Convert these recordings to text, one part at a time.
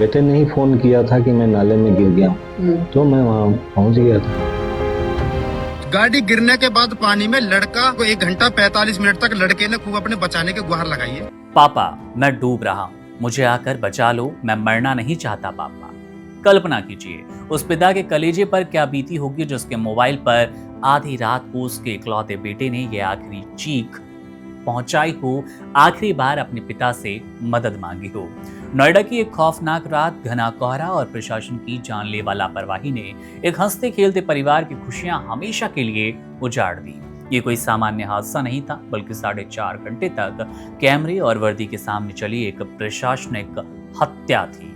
बेटे ने ही फोन किया था कि मैं नाले में गिर गया हूँ, तो मैं वहाँ पहुँच गया था। गाड़ी गिरने के बाद पानी में लड़का को 1 घंटा 45 मिनट तक लड़के ने खूब अपने बचाने के गुहार लगाई है। पापा मैं डूब रहा हूँ, मुझे आकर बचा लो, मैं मरना नहीं चाहता पापा। कल्पना कीजिए उस पिता के कलेजे पर क्या बीती होगी जो उसके मोबाइल पर आधी रात को उसके इकलौते बेटे ने ये आखिरी चीख पहुंचाई हो, आखिरी बार अपने पिता से मदद मांगी हो। नोएडा की एक खौफनाक रात, घना कोहरा और प्रशासन की जानलेवा लापरवाही ने एक हंसते खेलते परिवार की खुशियां हमेशा के लिए उजाड़ दी। ये कोई सामान्य हादसा नहीं था, बल्कि 4.5 घंटे तक कैमरे और वर्दी के सामने चली एक प्रशासनिक हत्या थी।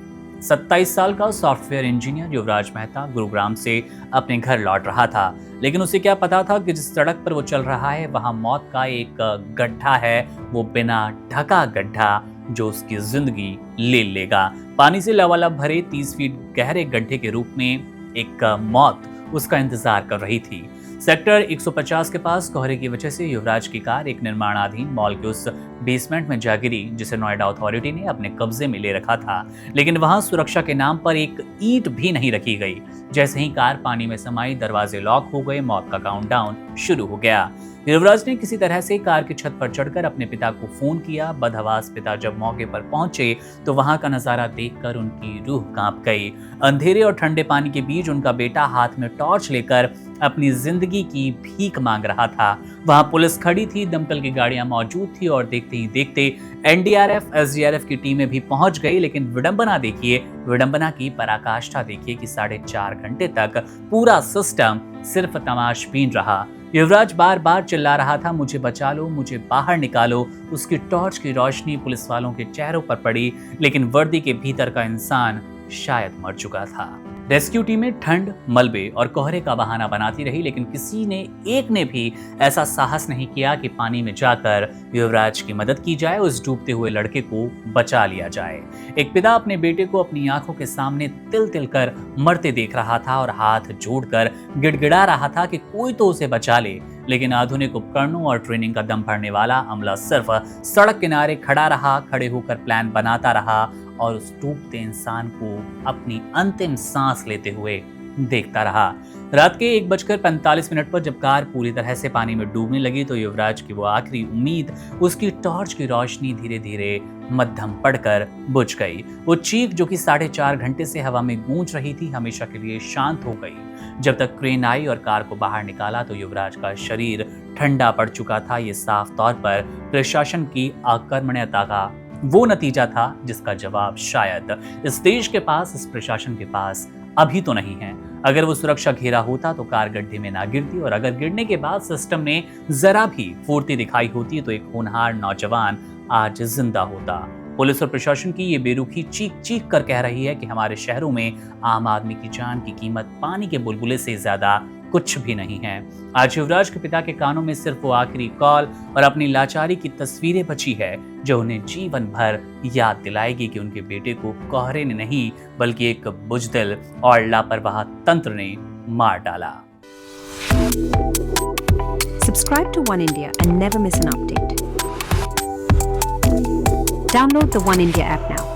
27 साल का सॉफ्टवेयर इंजीनियर युवराज मेहता गुरुग्राम से अपने घर लौट रहा था, लेकिन उसे क्या पता था कि जिस सड़क पर वो चल रहा है वहां मौत का एक गड्ढा है, वो बिना ढका गड्ढा जो उसकी जिंदगी ले लेगा। पानी से लबालब भरे 30 फीट गहरे गड्ढे के रूप में एक मौत उसका इंतजार कर रही थी। सेक्टर 150 के पास कोहरे की वजह से युवराज की कार एक निर्माणाधीन मॉल के उस बेसमेंट में जा गिरी जिसे नोएडा अथॉरिटी ने अपने कब्जे में ले रखा था, लेकिन वहां सुरक्षा के नाम पर एक ईंट भी नहीं रखी गई। जैसे ही कार पानी में समाई, दरवाजे लॉक हो गए, मौत का काउंटडाउन शुरू हो गया। युवराज ने किसी तरह से कार की छत पर चढ़कर अपने पिता को फोन किया। बदहवास पिता जब मौके पर पहुंचे तो वहां का नजारा देखकर उनकी रूह कांप गई। अंधेरे और ठंडे पानी के बीच उनका बेटा हाथ में टॉर्च लेकर अपनी जिंदगी की भीख मांग रहा था। वहां पुलिस खड़ी थी, दमकल की गाड़ियां मौजूद थी और देखते ही देखते एनडीआरएफ, एसडीआरएफ की टीमें भी पहुंच गई। लेकिन विडंबना देखिए, विडंबना की पराकाष्ठा देखिए कि 4.5 घंटे तक पूरा सिस्टम सिर्फ तमाशबीन रहा। युवराज बार बार चिल्ला रहा था, मुझे बचा लो, मुझे बाहर निकालो। उसकी टॉर्च की रोशनी पुलिस वालों के चेहरों पर पड़ी, लेकिन वर्दी के भीतर का इंसान शायद मर चुका था। रेस्क्यू टीमें ठंड, मलबे और कोहरे का बहाना बनाती रही, लेकिन किसी ने एक ने भी ऐसा साहस नहीं किया कि पानी में जाकर युवराज की मदद की जाए, उस डूबते हुए लड़के को बचा लिया जाए। एक पिता अपने बेटे को अपनी आंखों के सामने तिल तिल कर मरते देख रहा था और हाथ जोड़कर गिड़गिड़ा रहा था कि कोई तो उसे बचा ले, लेकिन आधुनिक उपकरणों और ट्रेनिंग का दम भरने वाला अमला सिर्फ सड़क किनारे खड़ा रहा, खड़े होकर प्लान बनाता रहा और उस डूबते इंसान को अपनी अंतिम सांस लेते हुए देखता रहा। रात के 1:45 पर जब कार पूरी तरह से पानी में डूबने लगी तो युवराज की वो आखिरी उम्मीद, उसकी टॉर्च की रोशनी धीरे धीरे मध्यम पड़कर बुझ गई। वो चीख जो कि 4.5 घंटे से हवा में गूंज रही थी, हमेशा के लिए शांत हो गई। जब तक क्रेन आई और कार को बाहर निकाला तो युवराज का शरीर ठंडा पड़ चुका था। ये साफ तौर पर प्रशासन की अकर्मण्यता का वो नतीजा था जिसका जवाब शायद इस देश के पास, इस प्रशासन के पास अभी तो नहीं है। अगर वो सुरक्षा घेरा होता तो कार गड्ढे में ना गिरती, और अगर गिरने के बाद सिस्टम ने जरा भी फुर्ती दिखाई होती तो एक होनहार नौजवान आज जिंदा होता। पुलिस और प्रशासन की ये बेरुखी चीख चीख कर कह रही है कि हमारे शहरों में आम आदमी की जान की कीमत पानी के बुलबुले से ज्यादा कुछ भी नहीं है। आज युवराज के पिता के कानों में सिर्फ वो आखिरी कॉल और अपनी लाचारी की तस्वीरें बची है जो उन्हें जीवन भर याद दिलाएगी कि उनके बेटे को कोहरे ने नहीं बल्कि एक बुजदिल और लापरवाह तंत्र ने मार डाला। Subscribe to One India and never miss an update. Download the One India app now.